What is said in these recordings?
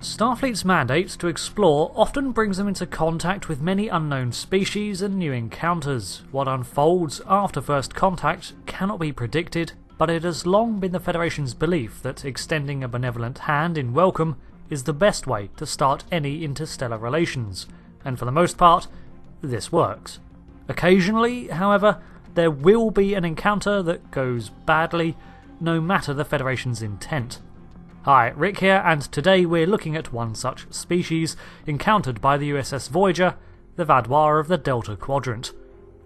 Starfleet's mandate to explore often brings them into contact with many unknown species and new encounters. What unfolds after first contact cannot be predicted, but it has long been the Federation's belief that extending a benevolent hand in welcome is the best way to start any interstellar relations, and for the most part, this works. Occasionally, however, there will be an encounter that goes badly, no matter the Federation's intent. Hi, Rick here, and today we're looking at one such species encountered by the USS Voyager, the Vaadwaur of the Delta Quadrant.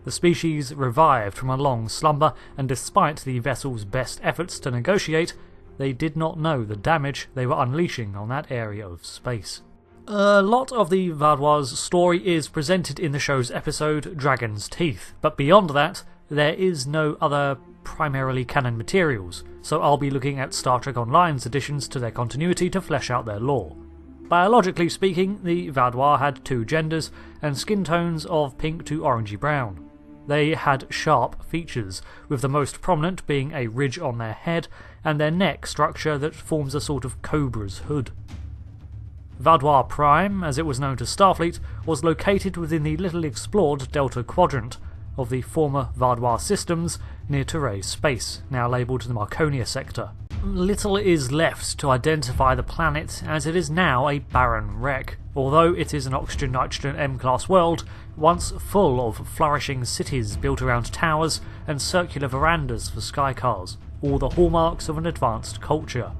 The species revived from a long slumber, and despite the vessel's best efforts to negotiate, they did not know the damage they were unleashing on that area of space. A lot of the Vaadwaur's story is presented in the show's episode Dragon's Teeth, but beyond that, there is no other primarily canon materials, so I'll be looking at Star Trek Online's additions to their continuity to flesh out their lore. Biologically speaking, the Vaadwaur had two genders and skin tones of pink to orangey brown. They had sharp features, with the most prominent being a ridge on their head and their neck structure that forms a sort of cobra's hood. Vaadwaur Prime, as it was known to Starfleet, was located within the little explored Delta Quadrant of the former Vaadwaur systems near Terrae space, now labelled the Marconia sector. Little is left to identify the planet, as it is now a barren wreck, although it is an oxygen-nitrogen M-class world, once full of flourishing cities built around towers and circular verandas for skycars, all the hallmarks of an advanced culture.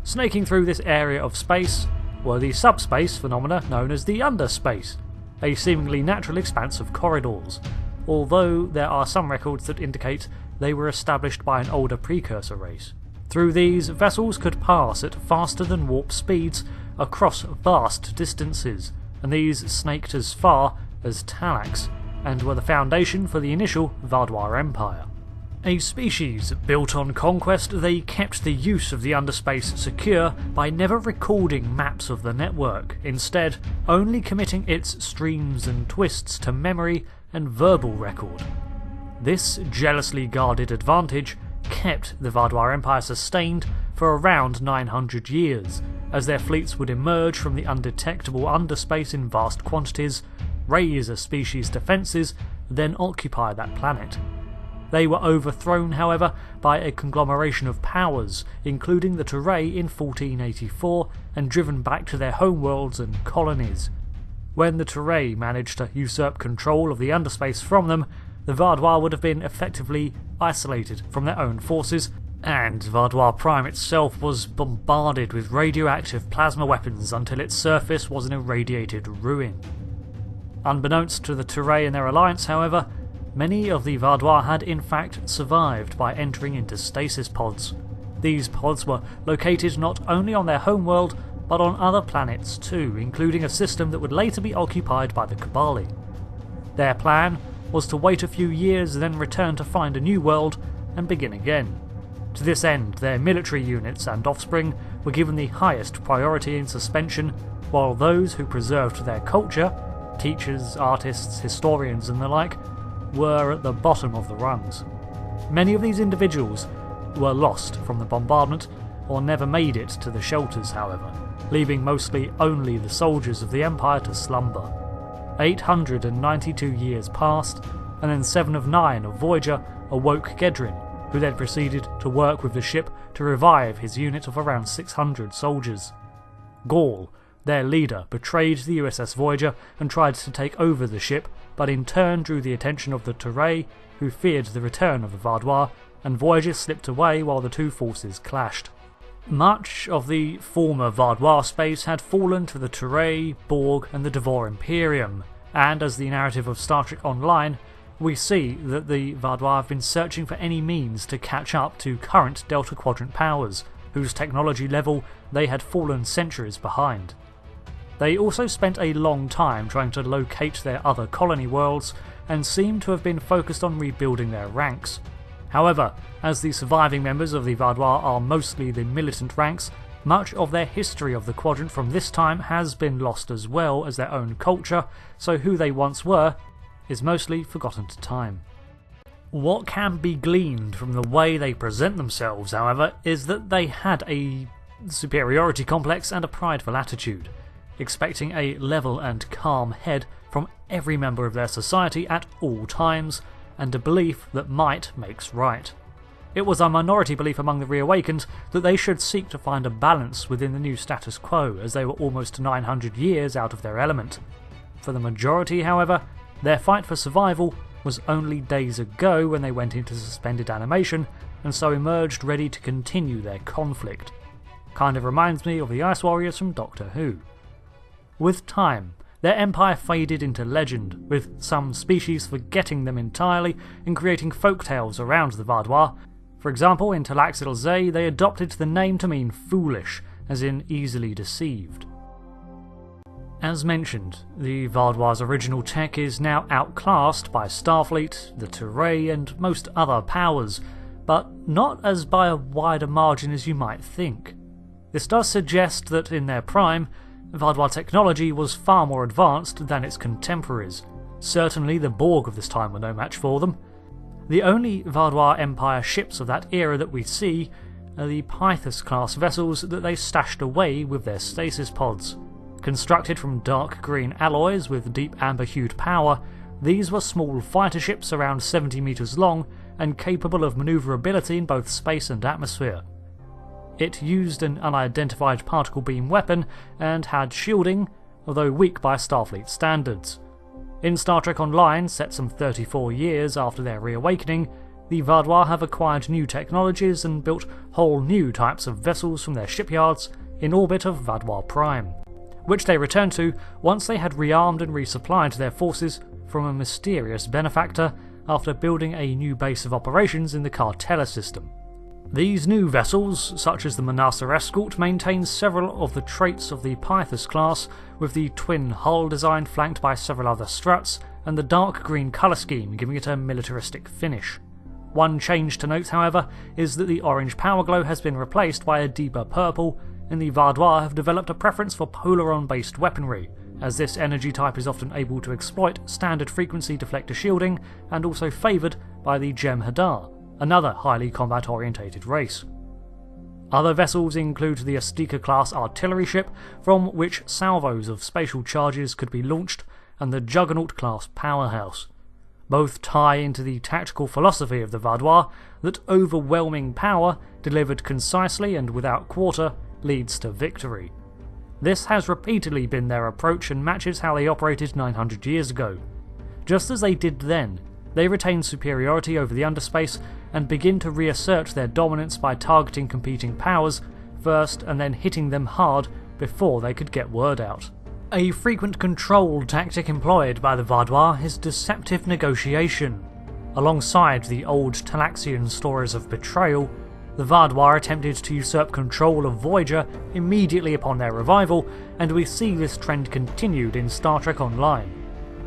Snaking through this area of space were the subspace phenomena known as the underspace, a seemingly natural expanse of corridors, although there are some records that indicate they were established by an older precursor race. Through these, vessels could pass at faster than warp speeds across vast distances, and these snaked as far as Talax, and were the foundation for the initial Vaadwaur Empire. A species built on conquest, they kept the use of the underspace secure by never recording maps of the network, instead only committing its streams and twists to memory and verbal record. This jealously guarded advantage kept the Vaadwaur Empire sustained for around 900 years, as their fleets would emerge from the undetectable underspace in vast quantities, raise a species' defences, then occupy that planet. They were overthrown, however, by a conglomeration of powers, including the Terrae in 1484, and driven back to their homeworlds and colonies. When the Terrae managed to usurp control of the underspace from them, the Vaadwaur would have been effectively isolated from their own forces, and Vaadwaur Prime itself was bombarded with radioactive plasma weapons until its surface was an irradiated ruin. Unbeknownst to the Terrae and their alliance, however, many of the Vaadwaur had in fact survived by entering into Stasis Pods. These pods were located not only on their homeworld, but on other planets too, including a system that would later be occupied by the Kabali. Their plan was to wait a few years, then return to find a new world and begin again. To this end, their military units and offspring were given the highest priority in suspension, while those who preserved their culture, teachers, artists, historians and the like, were at the bottom of the rungs. Many of these individuals were lost from the bombardment or never made it to the shelters, however, leaving mostly only the soldiers of the Empire to slumber. 892 years passed, and then 7 of 9 of Voyager awoke Gedrin, who then proceeded to work with the ship to revive his unit of around 600 soldiers. Gaul, their leader, betrayed the USS Voyager and tried to take over the ship, but in turn drew the attention of the Terrae, who feared the return of the Vaadwaur, and Voyager slipped away while the two forces clashed. Much of the former Vaadwaur space had fallen to the Terrae, Borg and the Devore Imperium, and as the narrative of Star Trek Online, we see that the Vaadwaur have been searching for any means to catch up to current Delta Quadrant powers, whose technology level they had fallen centuries behind. They also spent a long time trying to locate their other colony worlds, and seem to have been focused on rebuilding their ranks. However, as the surviving members of the Vaadwaur are mostly the militant ranks, much of their history of the Quadrant from this time has been lost as well as their own culture, so who they once were is mostly forgotten to time. What can be gleaned from the way they present themselves, however, is that they had a superiority complex and a prideful attitude, expecting a level and calm head from every member of their society at all times, and a belief that might makes right. It was a minority belief among the reawakened that they should seek to find a balance within the new status quo, as they were almost 900 years out of their element. For the majority, however, their fight for survival was only days ago when they went into suspended animation, and so emerged ready to continue their conflict. Kind of reminds me of the Ice Warriors from Doctor Who. With time, their empire faded into legend, with some species forgetting them entirely and creating folktales around the Vaadwaur. For example, in Talaxil Zay, they adopted the name to mean foolish, as in easily deceived. As mentioned, the Vaadwaur's original tech is now outclassed by Starfleet, the Turay, and most other powers, but not as by a wider margin as you might think. This does suggest that in their prime, Vaadwaur technology was far more advanced than its contemporaries. Certainly the Borg of this time were no match for them. The only Vaadwaur Empire ships of that era that we see are the Pythus-class vessels that they stashed away with their Stasis Pods. Constructed from dark green alloys with deep amber-hued power, these were small fighter ships around 70 metres long and capable of manoeuvrability in both space and atmosphere. It used an unidentified particle beam weapon and had shielding, although weak by Starfleet standards. In Star Trek Online, set some 34 years after their reawakening, the Vaadwaur have acquired new technologies and built whole new types of vessels from their shipyards in orbit of Vaadwaur Prime, which they returned to once they had rearmed and resupplied their forces from a mysterious benefactor after building a new base of operations in the Cartella system. These new vessels, such as the Manasa Escort, maintain several of the traits of the Pythus class, with the twin hull design flanked by several other struts, and the dark green colour scheme giving it a militaristic finish. One change to note, however, is that the orange power glow has been replaced by a deeper purple, and the Vaadwaur have developed a preference for Polaron-based weaponry, as this energy type is often able to exploit standard frequency deflector shielding, and also favoured by the Jem'Hadar, another highly combat-orientated race. Other vessels include the Astika-class artillery ship, from which salvos of spatial charges could be launched, and the Juggernaut-class powerhouse. Both tie into the tactical philosophy of the Vaadwaur that overwhelming power, delivered concisely and without quarter, leads to victory. This has repeatedly been their approach and matches how they operated 900 years ago. Just as they did then, they retain superiority over the underspace and begin to reassert their dominance by targeting competing powers first and then hitting them hard before they could get word out. A frequent control tactic employed by the Vaadwaur is Deceptive Negotiation. Alongside the old Talaxian stories of betrayal, the Vaadwaur attempted to usurp control of Voyager immediately upon their revival, and we see this trend continued in Star Trek Online.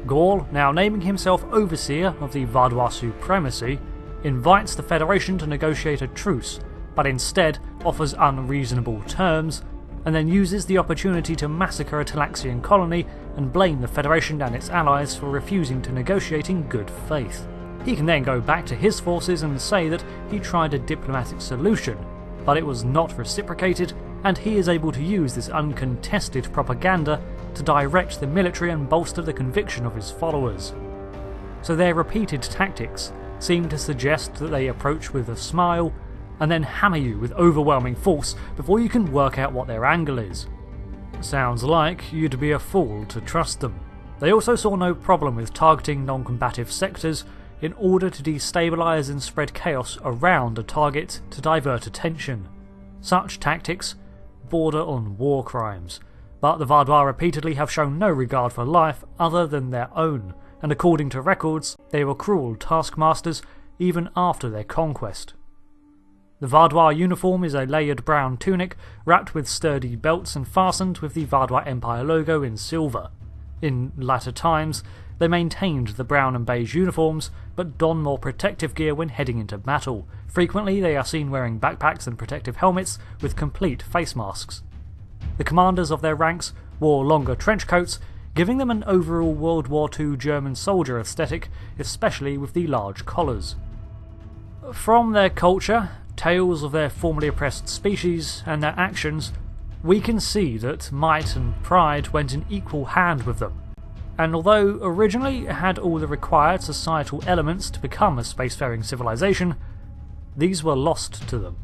Gall, now naming himself Overseer of the Vaadwaur Supremacy, invites the Federation to negotiate a truce, but instead offers unreasonable terms, and then uses the opportunity to massacre a Talaxian colony and blame the Federation and its allies for refusing to negotiate in good faith. He can then go back to his forces and say that he tried a diplomatic solution, but it was not reciprocated, and he is able to use this uncontested propaganda to direct the military and bolster the conviction of his followers. So their repeated tactics seem to suggest that they approach with a smile and then hammer you with overwhelming force before you can work out what their angle is. Sounds like you'd be a fool to trust them. They also saw no problem with targeting non-combative sectors in order to destabilise and spread chaos around a target to divert attention. Such tactics border on war crimes, but the Vaadwaur repeatedly have shown no regard for life other than their own, and according to records, they were cruel taskmasters even after their conquest. The Vaadwaur uniform is a layered brown tunic wrapped with sturdy belts and fastened with the Vaadwaur Empire logo in silver. In latter times, they maintained the brown and beige uniforms, but don more protective gear when heading into battle. Frequently they are seen wearing backpacks and protective helmets with complete face masks. The commanders of their ranks wore longer trench coats, giving them an overall World War II German soldier aesthetic, especially with the large collars. From their culture, tales of their formerly oppressed species and their actions, we can see that might and pride went in equal hand with them. And although originally it had all the required societal elements to become a spacefaring civilization, these were lost to them.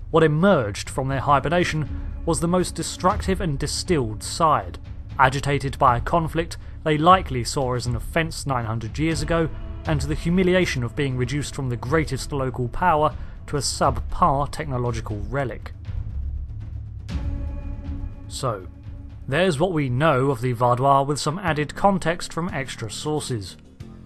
What emerged from their hibernation was the most destructive and distilled side, agitated by a conflict they likely saw as an offence 900 years ago, and to the humiliation of being reduced from the greatest local power to a subpar technological relic. So, there's what we know of the Vaadwaur with some added context from extra sources.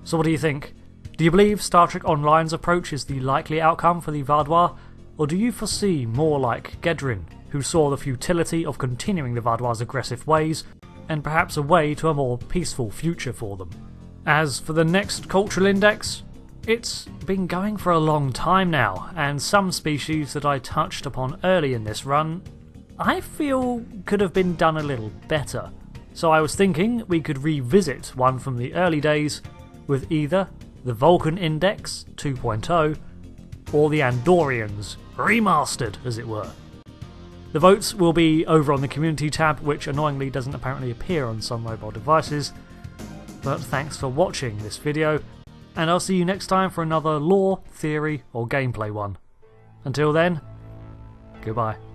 So what do you think? Do you believe Star Trek Online's approach is the likely outcome for the Vaadwaur, or do you foresee more like Gedrin, who saw the futility of continuing the Vaadwaur's aggressive ways, and perhaps a way to a more peaceful future for them? As for the next cultural index, it's been going for a long time now, and some species that I touched upon early in this run I feel could have been done a little better. So I was thinking we could revisit one from the early days with either the Vulcan Index 2.0 or the Andorians, remastered as it were. The votes will be over on the community tab, which annoyingly doesn't apparently appear on some mobile devices. But thanks for watching this video, and I'll see you next time for another lore, theory or gameplay one. Until then, goodbye.